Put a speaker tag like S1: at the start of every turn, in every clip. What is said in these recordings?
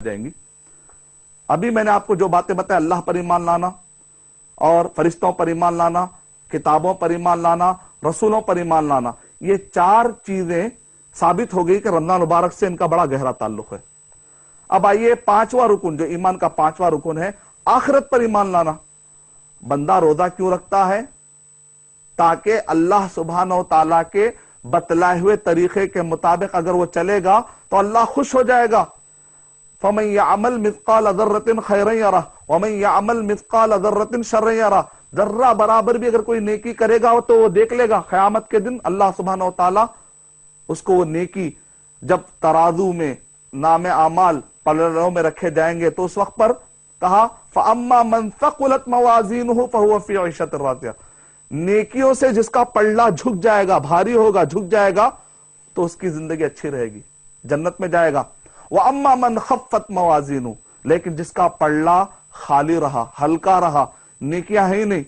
S1: जाएंगी। अभी मैंने आपको जो बातें बताया, अल्लाह पर ईमान लाना और फरिश्तों पर ईमान लाना, किताबों पर ईमान लाना, रसूलों पर ईमान लाना, ये चार चीजें साबित हो गई कि रमजान मुबारक से इनका बड़ा गहरा ताल्लुक है। अब आइए पांचवा रुकन, जो ईमान का पांचवा रुकन है, आखिरत पर ईमान लाना। बंदा रोजा क्यों रखता है? ताकि अल्लाह सुब्हानहू तआला के बतलाए हुए तरीके के मुताबिक अगर वो चलेगा तो अल्लाह खुश हो जाएगा। फमन यअमल मिस्काल ज़र्रतिन खैरन यरह वमन यअमल मिस्काल ज़र्रतिन शर्रन यरह। जर्रा बराबर भी अगर कोई नेकी करेगा तो वो देख लेगा। क़यामत के दिन अल्लाह सुब्हानहू तआला उसको वो नेकी जब तराजू में नामे आमाल पलड़ों में रखे जाएंगे तो उस वक्त पर कहा फअम्मा मन सक़ुलत मवाज़ीनुहु फहुव फ़ी ईशतिर राज़िया। नेकियों से जिसका पल्ला झुक जाएगा, भारी होगा, झुक जाएगा, तो उसकी जिंदगी अच्छी रहेगी, जन्नत में जाएगा। व अम्मा मन खफ़्फ़त मवाज़ीनुहु, लेकिन जिसका पल्ला खाली रहा, हल्का रहा, नेकियां है ही नहीं,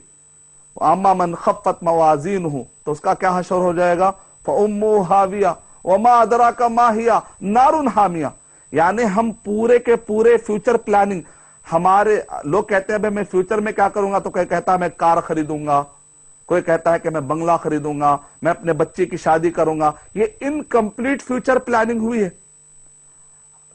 S1: अम्मा मन खफ़्फ़त मवाज़ीनुहु, तो उसका क्या हशर हो जाएगा? फ़उम्मुहु हाविया वमा अदराका मा हिया नारुन हामिया। यानी हम पूरे के पूरे फ्यूचर प्लानिंग, हमारे लोग कहते हैं मैं फ्यूचर में क्या करूंगा, तो कोई कहता है मैं कार खरीदूंगा, कोई कहता है कि मैं बंगला खरीदूंगा, मैं अपने बच्चे की शादी करूंगा। ये इनकम्प्लीट फ्यूचर प्लानिंग हुई है।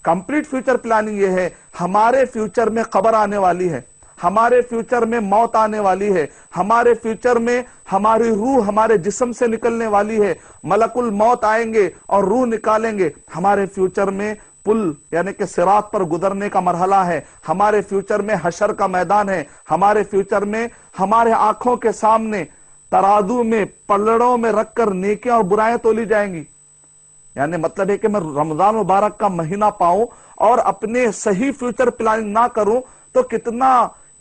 S1: कंप्लीट फ्यूचर प्लानिंग ये है, हमारे फ्यूचर में कब्र आने वाली है, हमारे फ्यूचर में मौत आने वाली है, हमारे फ्यूचर में हमारी रूह हमारे जिस्म से निकलने वाली है, मलकुल मौत आएंगे और रूह निकालेंगे। हमारे फ्यूचर में पुल यानी कि सिरात पर गुजरने का मरहला है, हमारे फ्यूचर में हशर का मैदान है, हमारे फ्यूचर में हमारे आंखों के सामने तराजू में पल्लड़ों में रखकर नेकियां और बुराइयां तोली जाएंगी। यानी मतलब है कि मैं रमजान मुबारक का महीना पाऊं और अपने सही फ्यूचर प्लानिंग ना करूं तो कितना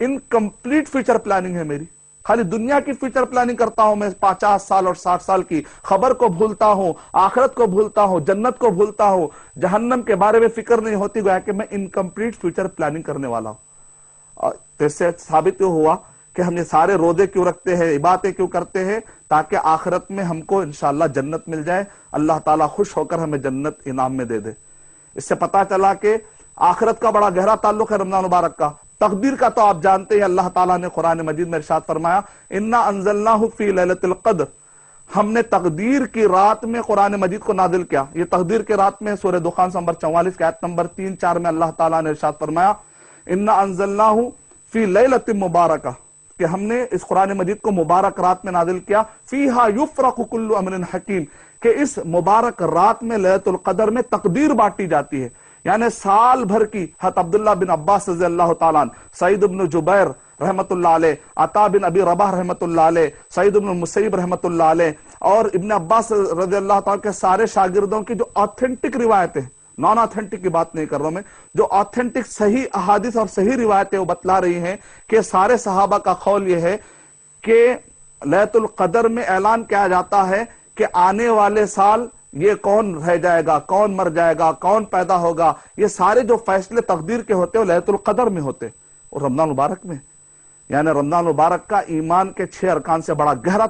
S1: इनकम्प्लीट फ्यूचर प्लानिंग है मेरी। खाली दुनिया की फ्यूचर प्लानिंग करता हूं मैं, 50 साल और 60 साल की, खबर को भूलता हूं, आखिरत को भूलता हूं, जन्नत को भूलता हूं, जहन्नम के बारे में फिक्र नहीं होती, गोया कि मैं इनकम्प्लीट फ्यूचर प्लानिंग करने वाला हूं। तो इससे साबित हुआ कि हम ये सारे रोजे क्यों रखते हैं, इबादतें क्यों करते हैं, ताकि आखिरत में हमको इंशाअल्लाह जन्नत मिल जाए, अल्लाह ताला खुश होकर हमें जन्नत इनाम में दे दे। इससे पता चला कि आखिरत का बड़ा गहरा ताल्लुक है रमजान मुबारक का। तकदीर का तो आप जानते हैं, अल्लाह ताला ने कुरान मजीद में इरशाद फरमाया इन्ना अंज़लनाहु फी लैलतिल क़द्र, हमने तकदीर की रात में कुरान मजीद को नाजिल किया। ये तकदीर की रात में सूरह दुखान नंबर 44 के आयत नंबर 3-4 में अल्लाह ताला ने इरशाद फरमाया इन्ना अंज़लनाहु फी लैलतिन मुबारका, कि हमने इस कुरान मजीद को मुबारक रात में नाजिल किया। फीहा युफ़रक़ु कुल्लु अम्रिन हकीम, कि इस मुबारक रात में लैलतुल क़द्र में तकदीर बांटी जाती है। यानी साल भर की हज़रत अब्दुल्लाह बिन अब्बास रज़ियल्लाहु तआला अन्हु, सईद इब्न जुबैर रहमतुल्लाह अलैह, अता बिन अबी रबाह रहमतुल्लाह अलैह, सईद इब्न मुसैयब रहमतुल्लाह अलैह और इब्न अब्बास रज़ियल्लाहु तआला के सारे शागिर्दों की जो ऑथेंटिक रिवायतें, नॉन ऑथेंटिक की बात नहीं कर रहा हूं मैं, जो ऑथेंटिक सही अहादीस और सही रिवायतें वो बतला रही हैं कि सारे सहाबा का कौल ये है कि लैलतुल क़द्र में ऐलान किया जाता है कि आने वाले साल ये कौन रह जाएगा, कौन मर जाएगा, कौन पैदा होगा, ये सारे जो फैसले तकदीर के होते हैं लैलतुल क़द्र में होते और रमजान मुबारक में। यानी रमजान मुबारक का ईमान के 6 अरकान से बड़ा गहरा